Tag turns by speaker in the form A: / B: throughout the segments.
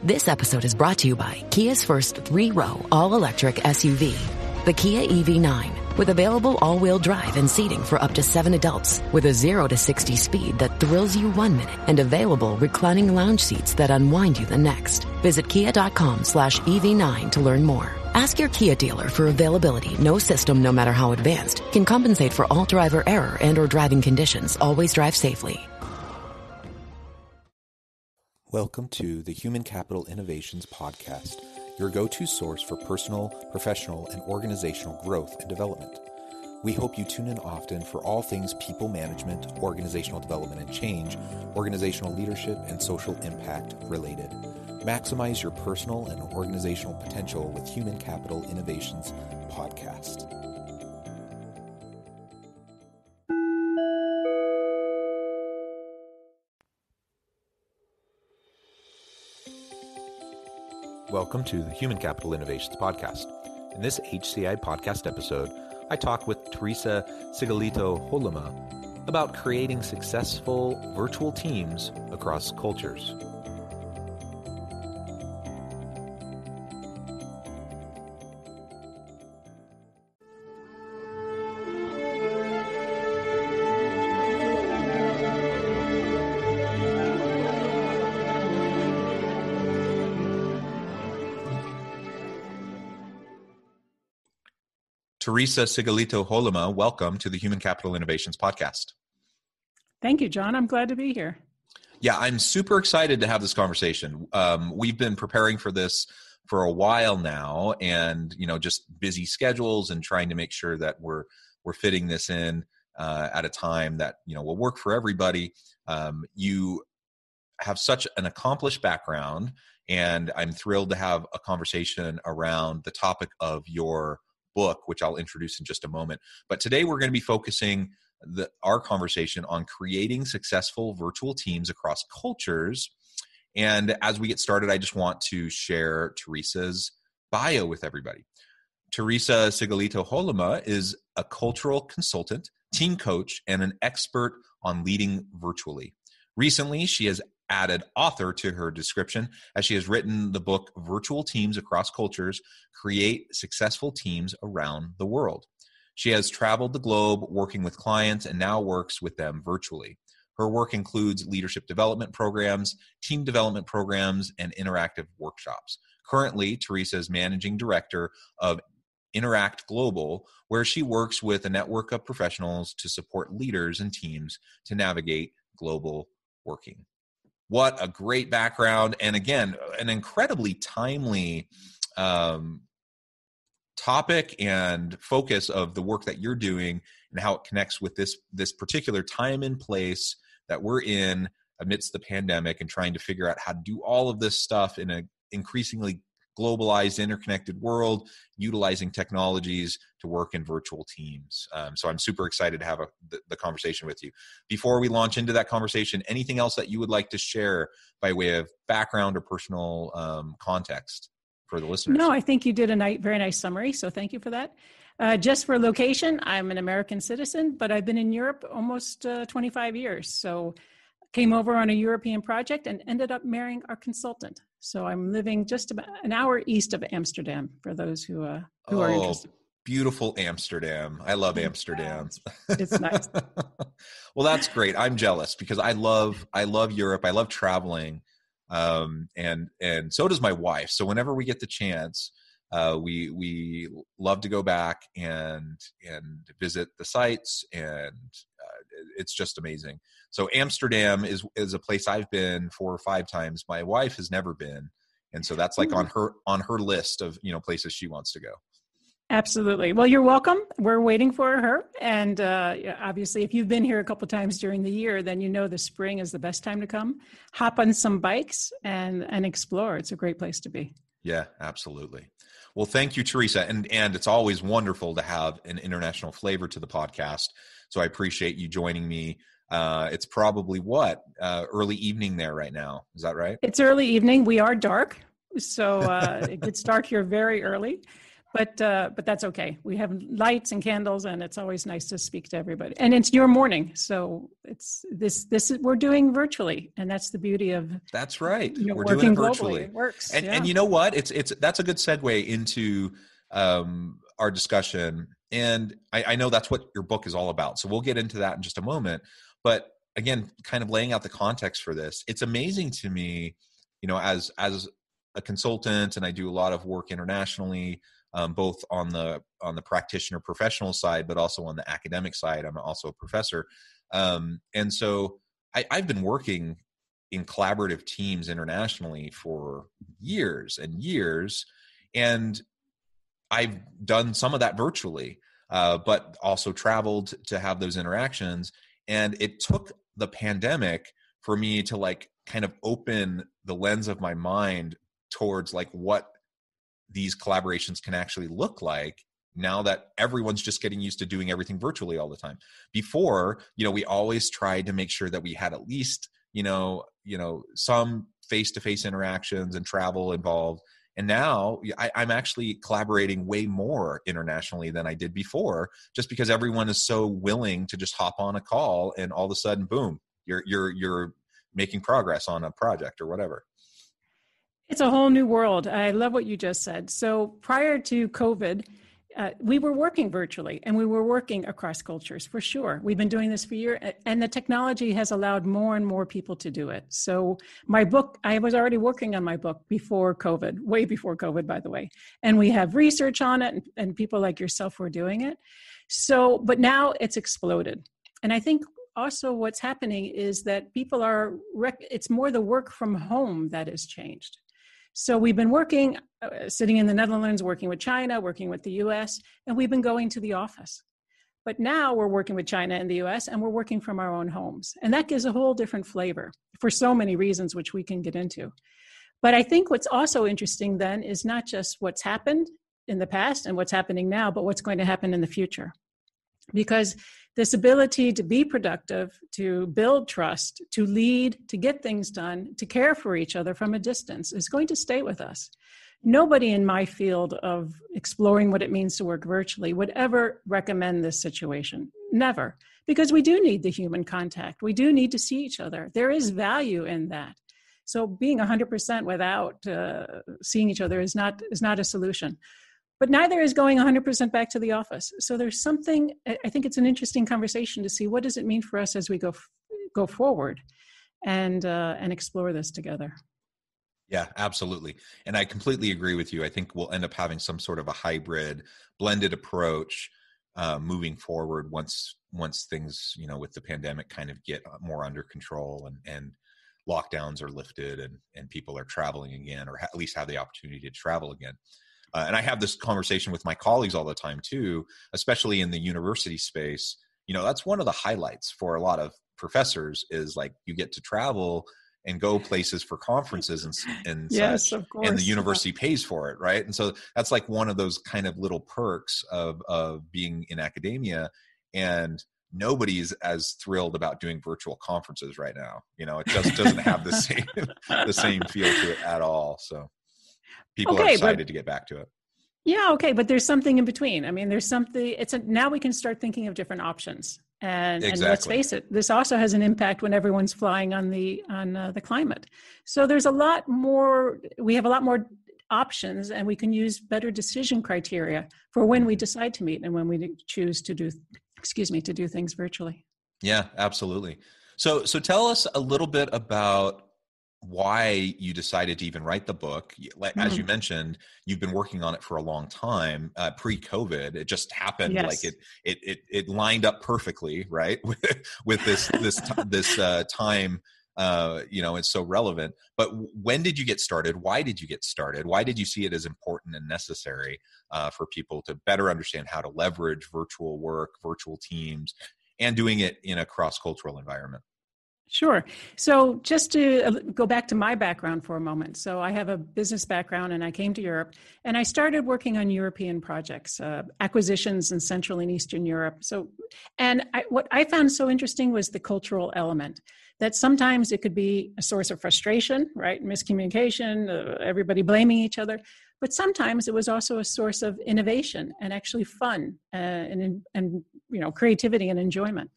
A: This episode is brought to you by Kia's first 3-row all-electric SUV, the Kia EV9, with available all-wheel drive and seating for up to 7 adults, with a 0 to 60 speed that thrills you 1 minute and available reclining lounge seats that unwind you the next. Visit kia.com/EV9 to learn more. Ask your Kia dealer for availability. No system, no matter how advanced, can compensate for all driver error and or driving conditions. Always drive safely.
B: Welcome to the Human Capital Innovations Podcast, your go-to source for personal, professional, and organizational growth and development. We hope you tune in often for all things people management, organizational development and change, organizational leadership, and social impact related. Maximize your personal and organizational potential with Human Capital Innovations Podcast. Welcome to the Human Capital Innovations Podcast. In this HCI podcast episode, I talk with Theresa Sigillito Hollema about creating successful virtual teams across cultures. Theresa Sigillito Hollema, welcome to the Human Capital Innovations Podcast.
C: Thank you, John. I'm glad to be here.
B: Yeah, I'm super excited to have this conversation. We've been preparing for this for a while now, and just busy schedules and trying to make sure that we're fitting this in at a time that will work for everybody. You have such an accomplished background, and I'm thrilled to have a conversation around the topic of your book, which I'll introduce in just a moment. But today we're going to be focusing our conversation on creating successful virtual teams across cultures. And as we get started, I just want to share Theresa's bio with everybody. Theresa Sigillito Hollema is a cultural consultant, team coach, and an expert on leading virtually. Recently, she has added author to her description as she has written the book Virtual Teams Across Cultures, Create Successful Teams Around the World. She has traveled the globe working with clients and now works with them virtually. Her work includes leadership development programs, team development programs, and interactive workshops. Currently, Theresa is managing director of Interact Global, where she works with a network of professionals to support leaders and teams to navigate global working. What a great background. And again, an incredibly timely topic and focus of the work that you're doing and how it connects with this particular time and place that we're in amidst the pandemic and trying to figure out how to do all of this stuff in an increasingly globalized, interconnected world, utilizing technologies to work in virtual teams. So I'm super excited to have the conversation with you. Before we launch into that conversation, anything else that you would like to share by way of background or personal context for the listeners?
C: No, I think you did a very nice summary, so thank you for that. Just for location, I'm an American citizen, but I've been in Europe almost 25 years. So came over on a European project and ended up marrying our consultant. So I'm living just about an hour east of Amsterdam for those who are interested.
B: Beautiful Amsterdam. I love Amsterdam.
C: It's nice.
B: Well, that's great. I'm jealous because I love Europe. I love traveling. And so does my wife. So whenever we get the chance, we love to go back and visit the sites, and it's just amazing. So Amsterdam is a place I've been 4 or 5 times. My wife has never been, and so that's like on her list of places she wants to go.
C: Absolutely. Well, you're welcome. We're waiting for her, and obviously, if you've been here a couple of times during the year, then the spring is the best time to come. Hop on some bikes and explore. It's a great place to be.
B: Yeah, absolutely. Well, thank you, Theresa. And it's always wonderful to have an international flavor to the podcast. So I appreciate you joining me. It's probably early evening there right now. Is that right?
C: It's early evening. We are dark. So it gets dark here very early. But that's okay. We have lights and candles, and it's always nice to speak to everybody. And it's your morning, so it's this is we're doing virtually, and that's the beauty of
B: that's right. We're
C: working
B: doing it virtually.
C: Globally. It works.
B: And you know what? It's that's a good segue into our discussion. And I know that's what your book is all about. So we'll get into that in just a moment. But again, kind of laying out the context for this, it's amazing to me, as a consultant, and I do a lot of work internationally, both on the practitioner professional side, but also on the academic side. I'm also a professor. And so I've been working in collaborative teams internationally for years and years. And I've done some of that virtually, but also traveled to have those interactions. And it took the pandemic for me to kind of open the lens of my mind towards what these collaborations can actually look like now that everyone's just getting used to doing everything virtually all the time. Before, we always tried to make sure that we had at least, some face-to-face interactions and travel involved. And now I'm actually collaborating way more internationally than I did before, just because everyone is so willing to just hop on a call and all of a sudden, boom, you're making progress on a project or whatever.
C: It's a whole new world. I love what you just said. So prior to COVID, we were working virtually, and we were working across cultures for sure. We've been doing this for years, and the technology has allowed more and more people to do it. So my book, I was already working on my book before COVID, way before COVID, by the way. And we have research on it, and people like yourself were doing it. So, but now it's exploded. And I think also what's happening is that people it's more the work from home that has changed. So we've been working, sitting in the Netherlands, working with China, working with the US, and we've been going to the office. But now we're working with China and the US, and we're working from our own homes. And that gives a whole different flavor for so many reasons, which we can get into. But I think what's also interesting then is not just what's happened in the past and what's happening now, but what's going to happen in the future. Because this ability to be productive, to build trust, to lead, to get things done, to care for each other from a distance is going to stay with us. Nobody in my field of exploring what it means to work virtually would ever recommend this situation. Never. Because we do need the human contact. We do need to see each other. There is value in that. So being 100% without seeing each other is not a solution. But neither is going 100% back to the office. So there's something, I think it's an interesting conversation to see what does it mean for us as we go forward and explore this together.
B: Yeah, absolutely. And I completely agree with you. I think we'll end up having some sort of a hybrid, blended approach moving forward once things, with the pandemic kind of get more under control and lockdowns are lifted and people are traveling again, or at least have the opportunity to travel again. And I have this conversation with my colleagues all the time too, especially in the university space. That's one of the highlights for a lot of professors is you get to travel and go places for conferences and
C: yes,
B: such,
C: of course.
B: and the university pays for it, right? And so that's one of those kind of little perks of being in academia. And nobody's as thrilled about doing virtual conferences right now. It just doesn't have the same feel to it at all. So people are excited to get back to it.
C: Yeah, okay, but there's something in between. I mean, there's something. Now we can start thinking of different options, and let's face it, this also has an impact when everyone's flying on the climate. So there's a lot more. We have a lot more options, and we can use better decision criteria for when we decide to meet and when we choose to do things virtually.
B: Yeah, absolutely. So tell us a little bit about why you decided to even write the book. As you mentioned, you've been working on it for a long time, pre-COVID. It just happened.
C: Yes.
B: It lined up perfectly, right? with this time, it's so relevant. But when did you get started? Why did you get started? Why did you see it as important and necessary for people to better understand how to leverage virtual work, virtual teams, and doing it in a cross-cultural environment?
C: Sure. So just to go back to my background for a moment. So I have a business background and I came to Europe and I started working on European projects, acquisitions in Central and Eastern Europe. What I found so interesting was the cultural element, that sometimes it could be a source of frustration, right? Miscommunication, everybody blaming each other. But sometimes it was also a source of innovation and actually fun and creativity and enjoyment.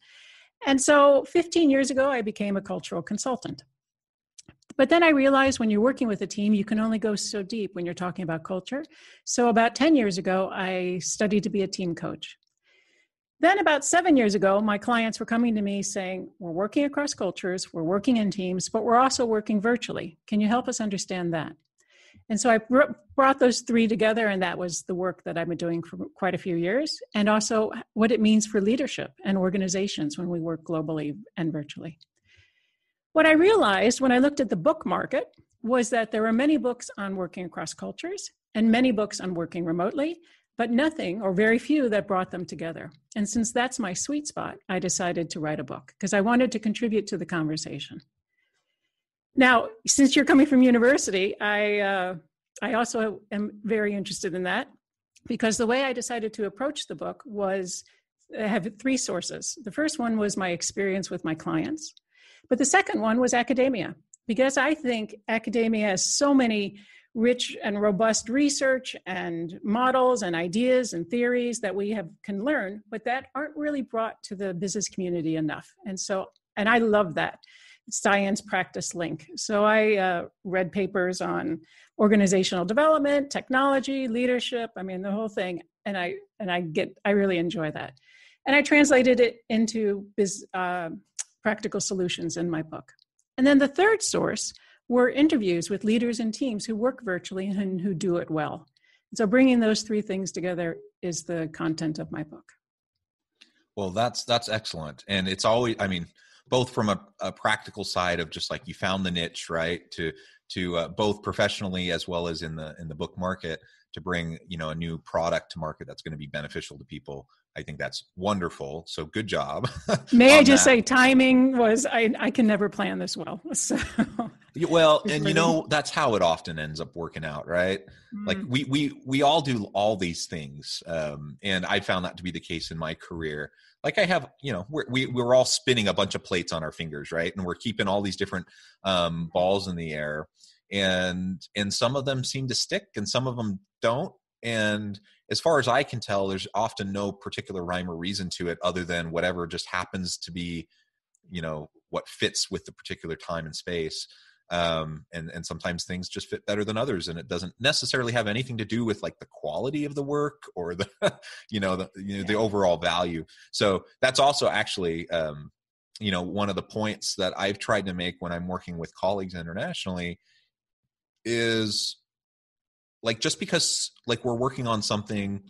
C: And so 15 years ago, I became a cultural consultant. But then I realized when you're working with a team, you can only go so deep when you're talking about culture. So about 10 years ago, I studied to be a team coach. Then about 7 years ago, my clients were coming to me saying, we're working across cultures, we're working in teams, but we're also working virtually. Can you help us understand that? And so I brought those three together, and that was the work that I've been doing for quite a few years, and also what it means for leadership and organizations when we work globally and virtually. What I realized when I looked at the book market was that there were many books on working across cultures and many books on working remotely, but nothing or very few that brought them together. And since that's my sweet spot, I decided to write a book because I wanted to contribute to the conversation. Now, since you're coming from university, I also am very interested in that because the way I decided to approach the book was I have three sources. The first one was my experience with my clients, but the second one was academia, because I think academia has so many rich and robust research and models and ideas and theories that we can learn, but that aren't really brought to the business community enough. And I love that. Science practice link. So I read papers on organizational development, technology, leadership, the whole thing. And I really enjoy that. And I translated it into practical solutions in my book. And then the third source were interviews with leaders and teams who work virtually and who do it well. So bringing those three things together is the content of my book.
B: Well, that's excellent. And it's always, both from a practical side of just like you found the niche, right, to both professionally as well as in the book market to bring, a new product to market that's going to be beneficial to people. I think that's wonderful. So good job.
C: May I just say timing was, I can never plan this well. So.
B: Well, and that's how it often ends up working out, right? Mm-hmm. Like we all do all these things. And I found that to be the case in my career. Like I have, we're all spinning a bunch of plates on our fingers, right? And we're keeping all these different balls in the air, and some of them seem to stick and some of them don't. And as far as I can tell, there's often no particular rhyme or reason to it other than whatever just happens to be, what fits with the particular time and space. And sometimes things just fit better than others, and it doesn't necessarily have anything to do with like the quality of the work or the, the overall value. So that's also actually, one of the points that I've tried to make when I'm working with colleagues internationally is like, just because like we're working on something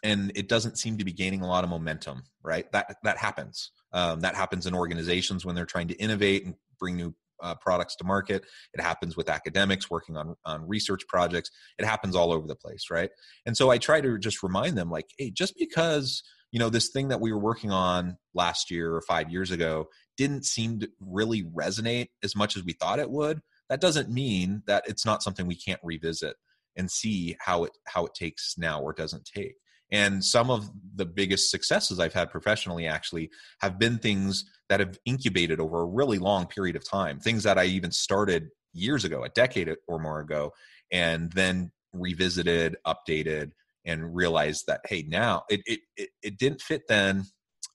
B: and it doesn't seem to be gaining a lot of momentum, right? That happens. That happens in organizations when they're trying to innovate and bring new products to market. It happens with academics working on research projects. It happens all over the place, right? And so I try to just remind them like, hey, just because, this thing that we were working on last year or 5 years ago didn't seem to really resonate as much as we thought it would, that doesn't mean that it's not something we can't revisit and see how it takes now or doesn't take. And some of the biggest successes I've had professionally actually have been things that have incubated over a really long period of time, things that I even started years ago, a decade or more ago, and then revisited, updated, and realized that, hey, now it didn't fit then.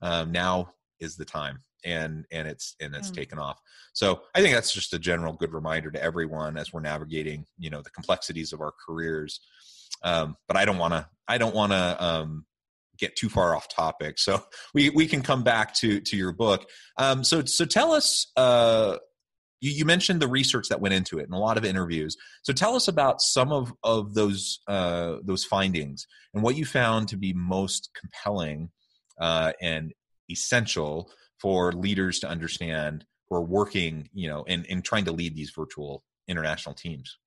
B: Now is the time, and it's taken off. So I think that's just a general good reminder to everyone as we're navigating, the complexities of our careers. But I don't want to get too far off topic. So we can come back to your book. So tell us, you mentioned the research that went into it and a lot of interviews. So tell us about some of those findings and what you found to be most compelling and essential for leaders to understand who are working, and trying to lead these virtual international teams.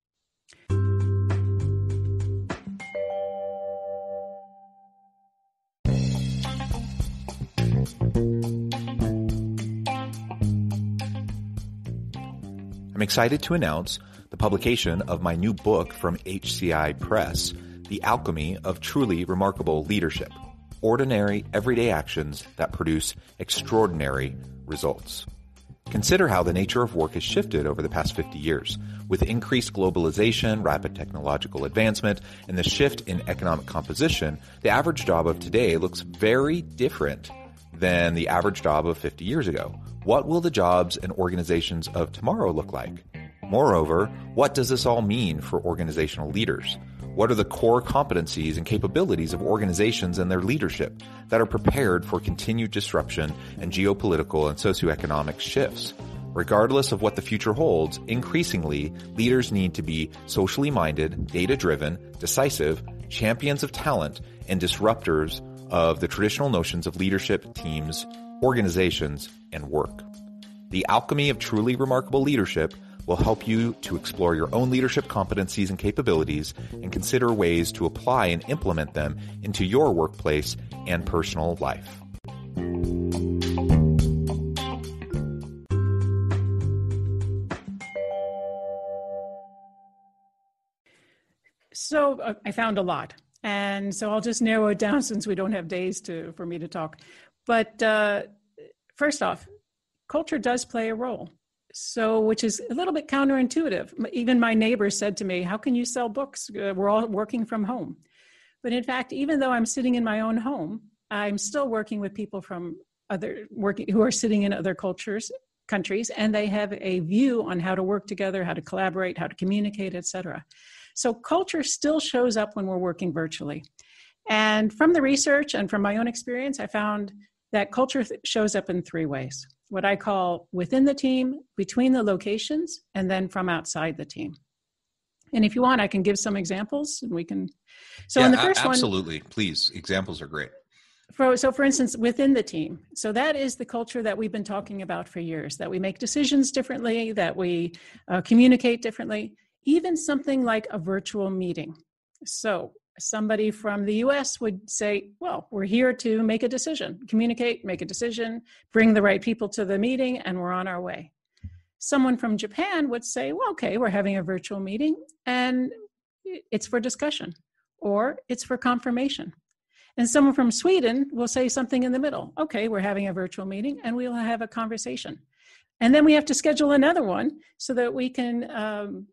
B: I'm excited to announce the publication of my new book from HCI Press, The Alchemy of Truly Remarkable Leadership: Ordinary, Everyday Actions that Produce Extraordinary Results. Consider how the nature of work has shifted over the past 50 years. With increased globalization, rapid technological advancement, and the shift in economic composition, the average job of today looks very different than the average job of 50 years ago. What will the jobs and organizations of tomorrow look like? Moreover, what does this all mean for organizational leaders? What are the core competencies and capabilities of organizations and their leadership that are prepared for continued disruption and geopolitical and socioeconomic shifts? Regardless of what the future holds, increasingly, leaders need to be socially minded, data-driven, decisive, champions of talent, and disruptors of the traditional notions of leadership, teams, organizations, and work. The alchemy of truly remarkable leadership will help you to explore your own leadership competencies and capabilities and consider ways to apply and implement them into your workplace and personal life.
C: So I found a lot. And so I'll just narrow it down since we don't have days for me to talk. But first off, culture does play a role. So, which is a little bit counterintuitive. Even my neighbor said to me, how can you sell books? We're all working from home. But in fact, even though I'm sitting in my own home, I'm still working with people from who are sitting in other countries, and they have a view on how to work together, how to collaborate, how to communicate, etc. So culture still shows up when we're working virtually. And from the research and from my own experience, I found that culture shows up in three ways. What I call within the team, between the locations, and then from outside the team. And if you want, I can give some examples and we can. So in the first
B: absolutely. Please. Examples are great.
C: So for instance, within the team. So that is the culture that we've been talking about for years, that we make decisions differently, that we communicate differently, even something like a virtual meeting. So somebody from the US would say, well, we're here to make a decision, communicate, make a decision, bring the right people to the meeting, and we're on our way. Someone from Japan would say, well, okay, we're having a virtual meeting and it's for discussion or it's for confirmation. And someone from Sweden will say something in the middle. Okay, we're having a virtual meeting and we'll have a conversation. And then we have to schedule another one so that we can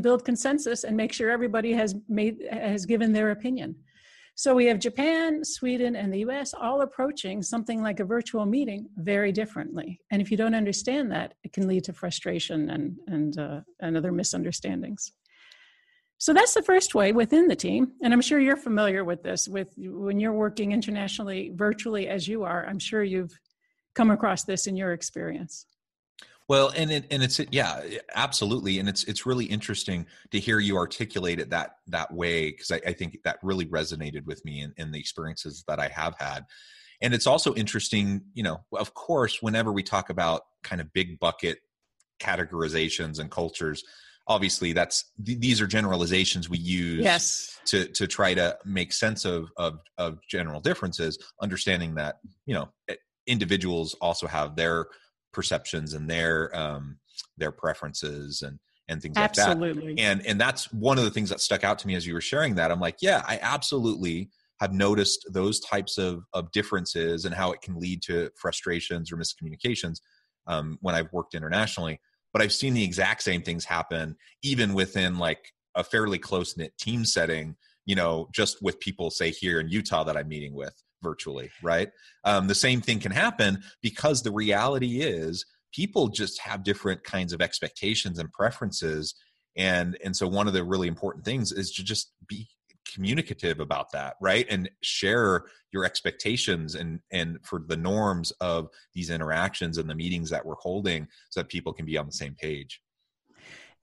C: build consensus and make sure everybody has given their opinion. So we have Japan, Sweden, and the US all approaching something like a virtual meeting very differently. And if you don't understand that, it can lead to frustration and other misunderstandings. So that's the first way within the team. And I'm sure you're familiar with this. When you're working internationally, virtually as you are, I'm sure you've come across this in your experience.
B: Well, and it's absolutely, and it's really interesting to hear you articulate it that way, because I think that really resonated with me in the experiences that I have had. And it's also interesting, of course, whenever we talk about kind of big bucket categorizations and cultures, obviously these are generalizations we use
C: yes.
B: to try to make sense of general differences, understanding that individuals also have their perceptions and their preferences and things like that.
C: Absolutely.
B: And that's one of the things that stuck out to me as you were sharing that. I'm like, yeah, I absolutely have noticed those types of differences and how it can lead to frustrations or miscommunications when I've worked internationally. But I've seen the exact same things happen even within like a fairly close-knit team setting, just with people, say, here in Utah that I'm meeting with virtually, right? The same thing can happen because the reality is people just have different kinds of expectations and preferences. And so one of the really important things is to just be communicative about that, right? And share your expectations and for the norms of these interactions and the meetings that we're holding so that people can be on the same page.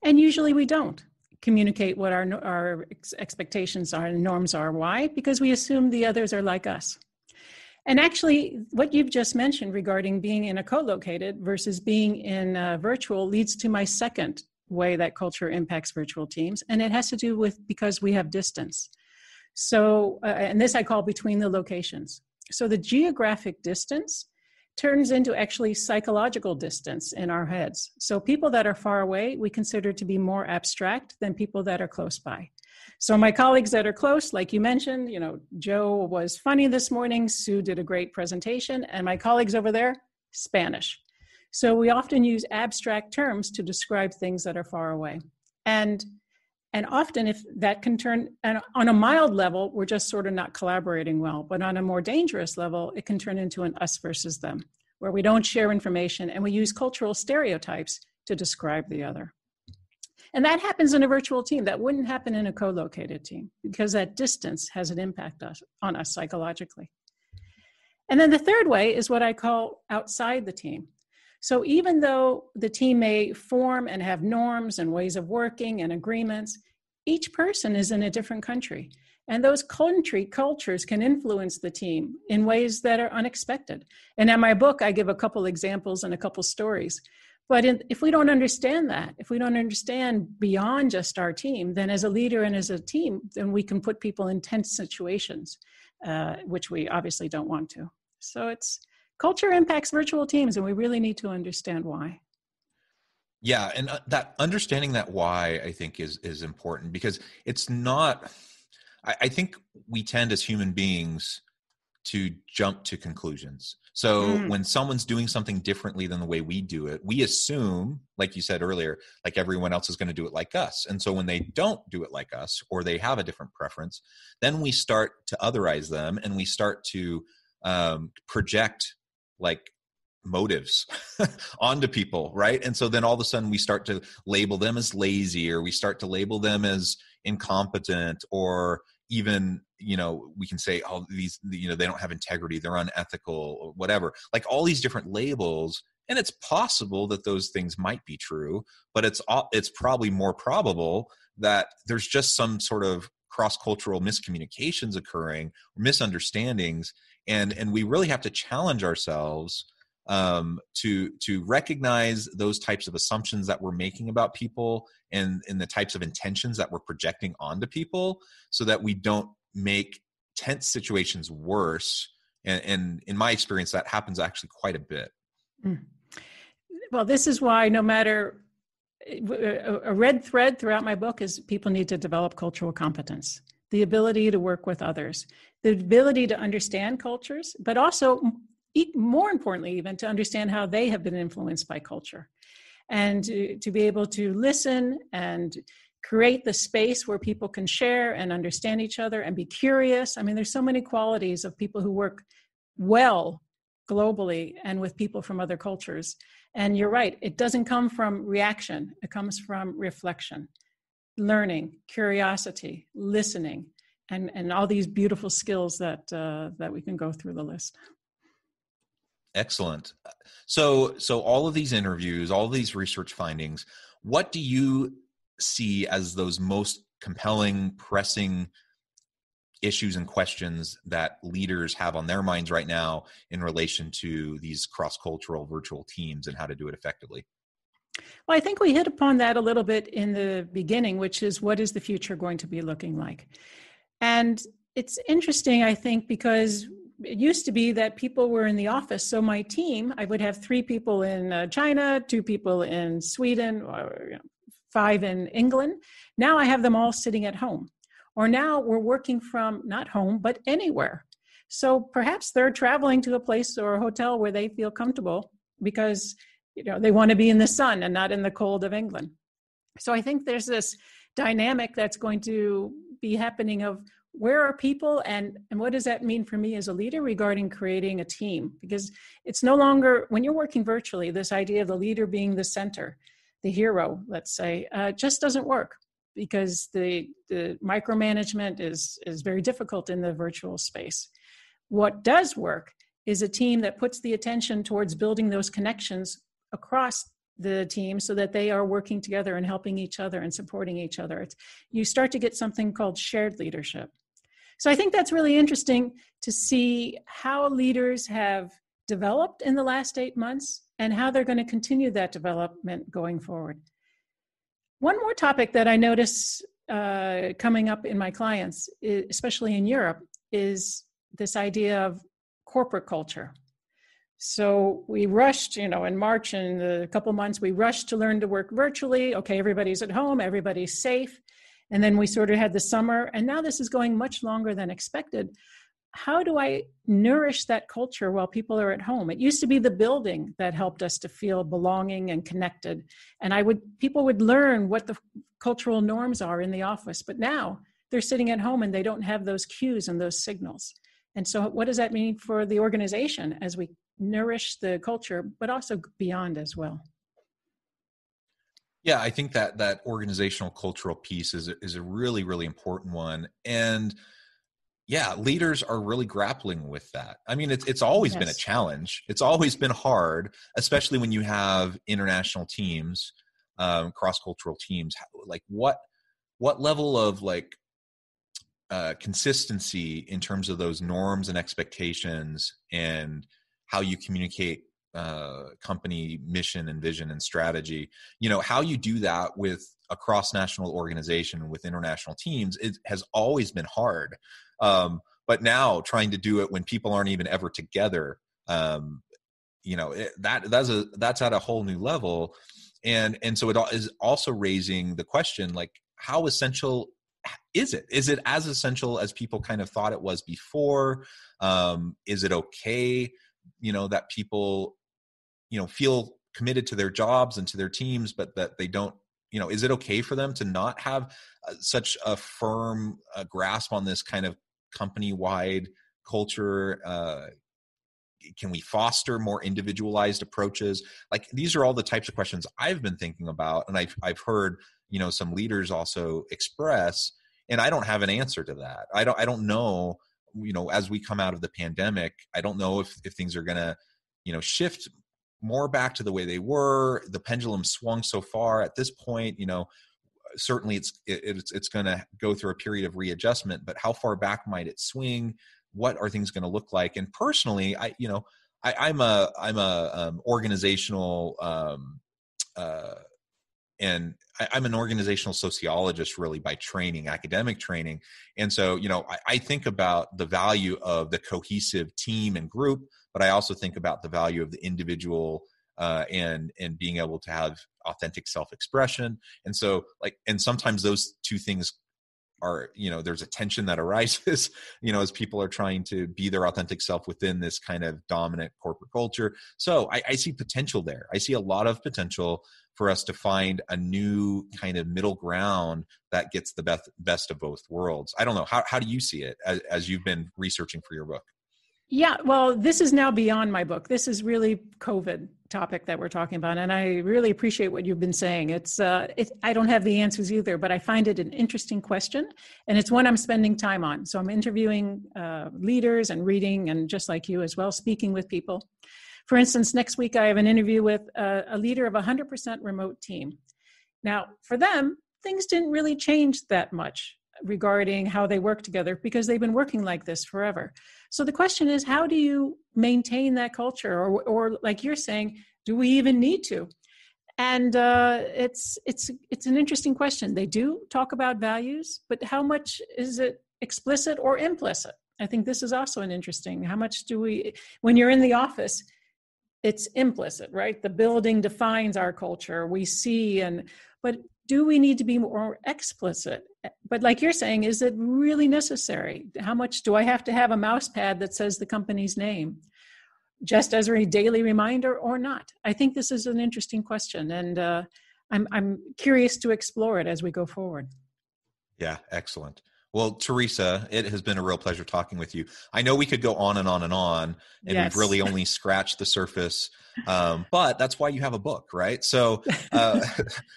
C: And usually we don't communicate what our expectations are and norms are. Why? Because we assume the others are like us. And actually, what you've just mentioned regarding being in a co-located versus being in virtual leads to my second way that culture impacts virtual teams. And it has to do with because we have distance. So, and this I call between the locations. So the geographic distance turns into actually psychological distance in our heads. So people that are far away, we consider to be more abstract than people that are close by. So my colleagues that are close, like you mentioned, Joe was funny this morning, Sue did a great presentation, and my colleagues over there, Spanish. So we often use abstract terms to describe things that are far away. And often if that can turn, and on a mild level, we're just sort of not collaborating well. But on a more dangerous level, it can turn into an us versus them, where we don't share information and we use cultural stereotypes to describe the other. And that happens in a virtual team. That wouldn't happen in a co-located team because that distance has an impact on us psychologically. And then the third way is what I call outside the team. So even though the team may form and have norms and ways of working and agreements, each person is in a different country. And those country cultures can influence the team in ways that are unexpected. And in my book, I give a couple examples and a couple stories. But if we don't understand that, if we don't understand beyond just our team, then as a leader and as a team, then we can put people in tense situations, which we obviously don't want to. So culture impacts virtual teams, and we really need to understand why.
B: Yeah, and that understanding that why, I think, is important, because it's not. I think we tend as human beings to jump to conclusions. So when someone's doing something differently than the way we do it, we assume, like you said earlier, like everyone else is going to do it like us. And so when they don't do it like us, or they have a different preference, then we start to otherize them, and we start to project like motives onto people, right? And so then all of a sudden we start to label them as lazy, or we start to label them as incompetent, or even, we can say, oh, these, they don't have integrity, they're unethical, or whatever, like all these different labels. And it's possible that those things might be true, but it's probably more probable that there's just some sort of cross-cultural miscommunications occurring, misunderstandings. And we really have to challenge ourselves to recognize those types of assumptions that we're making about people, and the types of intentions that we're projecting onto people, so that we don't make tense situations worse. And in my experience, that happens actually quite a bit.
C: Well, this is why no matter, a red thread throughout my book is people need to develop cultural competence, the ability to work with others, the ability to understand cultures, but also more importantly, even to understand how they have been influenced by culture, and to be able to listen and create the space where people can share and understand each other and be curious. I mean, there's so many qualities of people who work well globally and with people from other cultures. And you're right, it doesn't come from reaction. It comes from reflection, learning, curiosity, listening, and all these beautiful skills that we can go through the list.
B: Excellent. So all of these interviews, all of these research findings, what do you see as those most compelling, pressing issues and questions that leaders have on their minds right now in relation to these cross-cultural virtual teams and how to do it effectively?
C: Well, I think we hit upon that a little bit in the beginning, which is, what is the future going to be looking like? And it's interesting, I think, because it used to be that people were in the office. So my team, I would have 3 people in China, 2 people in Sweden, or 5 in England. Now I have them all sitting at home. Or now we're working from not home, but anywhere. So perhaps they're traveling to a place or a hotel where they feel comfortable because they want to be in the sun and not in the cold of England. So I think there's this dynamic that's going to be happening of, where are people, and what does that mean for me as a leader regarding creating a team? Because it's no longer, when you're working virtually, this idea of the leader being the center, the hero, let's say, just doesn't work, because the micromanagement is very difficult in the virtual space. What does work is a team that puts the attention towards building those connections across the team so that they are working together and helping each other and supporting each other. You start to get something called shared leadership. So I think that's really interesting to see how leaders have developed in the last 8 months and how they're going to continue that development going forward. One more topic that I notice coming up in my clients, especially in Europe, is this idea of corporate culture. So we rushed, in March and a couple months, we rushed to learn to work virtually. Okay, everybody's at home, everybody's safe. And then we sort of had the summer, and now this is going much longer than expected. how do I nourish that culture while people are at home? It used to be the building that helped us to feel belonging and connected. And people would learn what the cultural norms are in the office, but now they're sitting at home and they don't have those cues and those signals. And so what does that mean for the organization as we nourish the culture, but also beyond as well?
B: Yeah, I think that organizational cultural piece is a really, really important one. And yeah, leaders are really grappling with that. I mean, it's always been a challenge. It's always been hard, especially when you have international teams, cross-cultural teams. Like what level of like consistency in terms of those norms and expectations and how you communicate company mission and vision and strategy, how you do that with a cross-national organization with international teams, it has always been hard. But now trying to do it when people aren't even ever together, that's at a whole new level. And so it is also raising the question, like, how essential is it? Is it as essential as people kind of thought it was before? Is it okay, that people, feel committed to their jobs and to their teams, but that they don't, is it okay for them to not have such a firm grasp on this kind of company-wide culture? Can we foster more individualized approaches? Like, these are all the types of questions I've been thinking about, and I've heard some leaders also express, and I don't have an answer to that. I don't know. As we come out of the pandemic, I don't know if things are going to shift more back to the way they were. The pendulum swung so far at this point. Certainly it's going to go through a period of readjustment, but how far back might it swing? What are things going to look like? And personally, I'm organizational, and I'm an organizational sociologist really by training, academic training. And so, I think about the value of the cohesive team and group, but I also think about the value of the individual and being able to have authentic self-expression. And so and sometimes those two things are, there's a tension that arises, as people are trying to be their authentic self within this kind of dominant corporate culture. So I see potential there. I see a lot of potential for us to find a new kind of middle ground that gets the best of both worlds. I don't know. How do you see it as you've been researching for your book?
C: Yeah, well, this is now beyond my book. This is really COVID topic that we're talking about. And I really appreciate what you've been saying. I don't have the answers either, but I find it an interesting question. And it's one I'm spending time on. So I'm interviewing leaders and reading, and just like you as well, speaking with people. For instance, next week I have an interview with a leader of a 100% remote team. Now, for them, things didn't really change that much regarding how they work together because they've been working like this forever. So the question is, how do you maintain that culture? Or like you're saying, do we even need to? And it's an interesting question. They do talk about values, but how much is it explicit or implicit? I think this is also an interesting, how much do we, when you're in the office, it's implicit, right? The building defines our culture. We see, but do we need to be more explicit? But like you're saying, is it really necessary? How much do I have to have a mouse pad that says the company's name, just as a daily reminder or not? I think this is an interesting question, and I'm curious to explore it as we go forward.
B: Yeah, excellent. Well, Theresa, it has been a real pleasure talking with you. I know we could go on and on and on, and
C: yes.
B: We've really only scratched the surface, but that's why you have a book, right? So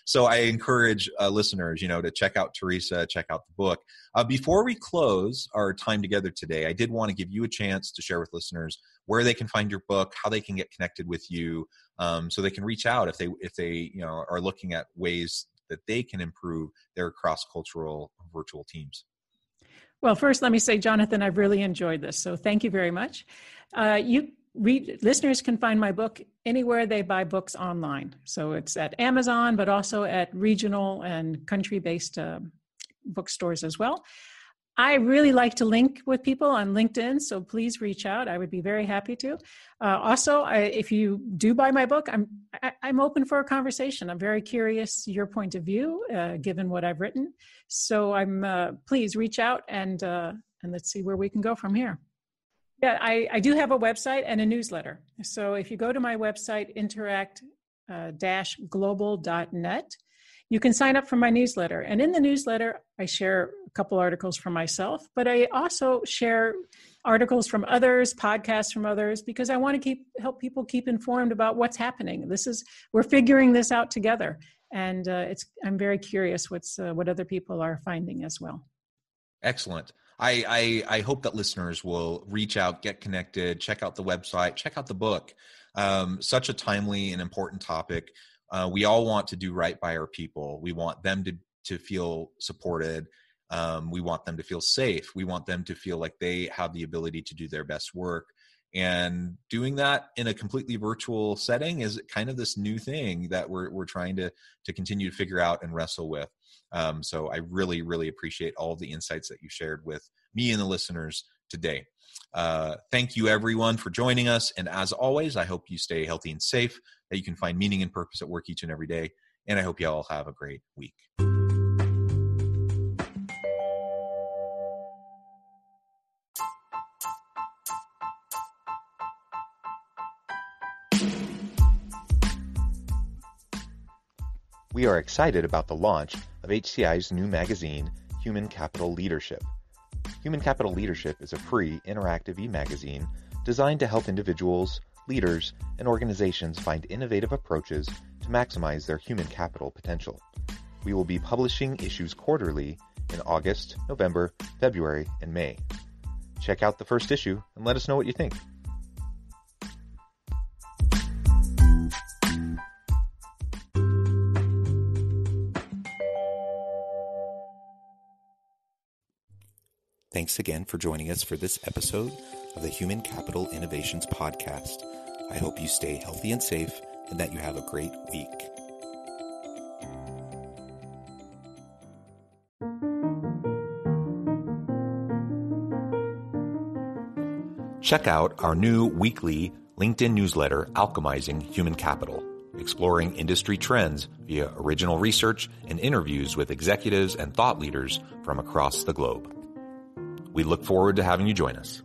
B: so I encourage listeners, to check out Theresa, check out the book. Before we close our time together today, I did want to give you a chance to share with listeners where they can find your book, how they can get connected with you, so they can reach out if they are looking at ways that they can improve their cross-cultural virtual teams.
C: Well, first, let me say, Jonathan, I've really enjoyed this. So thank you very much. Listeners can find my book anywhere they buy books online. So it's at Amazon, but also at regional and country-based bookstores as well. I really like to link with people on LinkedIn, so please reach out. I would be very happy to. Also, if you do buy my book, I'm open for a conversation. I'm very curious your point of view, given what I've written. So please reach out and let's see where we can go from here. Yeah, I do have a website and a newsletter. So if you go to my website, interact-global.net, you can sign up for my newsletter. And in the newsletter, I share a couple articles from myself, but I also share articles from others, podcasts from others, because I want to help people keep informed about what's happening. We're figuring this out together. And I'm very curious what other people are finding as well.
B: Excellent. I hope that listeners will reach out, get connected, check out the website, check out the book. Such a timely and important topic. We all want to do right by our people. We want them to feel supported. We want them to feel safe. We want them to feel like they have the ability to do their best work. And doing that in a completely virtual setting is kind of this new thing that we're trying to continue to figure out and wrestle with. So I really, really appreciate all of the insights that you shared with me and the listeners today. Thank you, everyone, for joining us. And as always, I hope you stay healthy and safe, that you can find meaning and purpose at work each and every day. And I hope you all have a great week.
D: We are excited about the launch of HCI's new magazine, Human Capital Leadership. Human Capital Leadership is a free, interactive e-magazine designed to help individuals, leaders, and organizations find innovative approaches to maximize their human capital potential. We will be publishing issues quarterly in August, November, February, and May. Check out the first issue and let us know what you think. Thanks again for joining us for this episode of the Human Capital Innovations Podcast. I hope you stay healthy and safe and that you have a great week. Check out our new weekly LinkedIn newsletter, Alchemizing Human Capital, exploring industry trends via original research and interviews with executives and thought leaders from across the globe. We look forward to having you join us.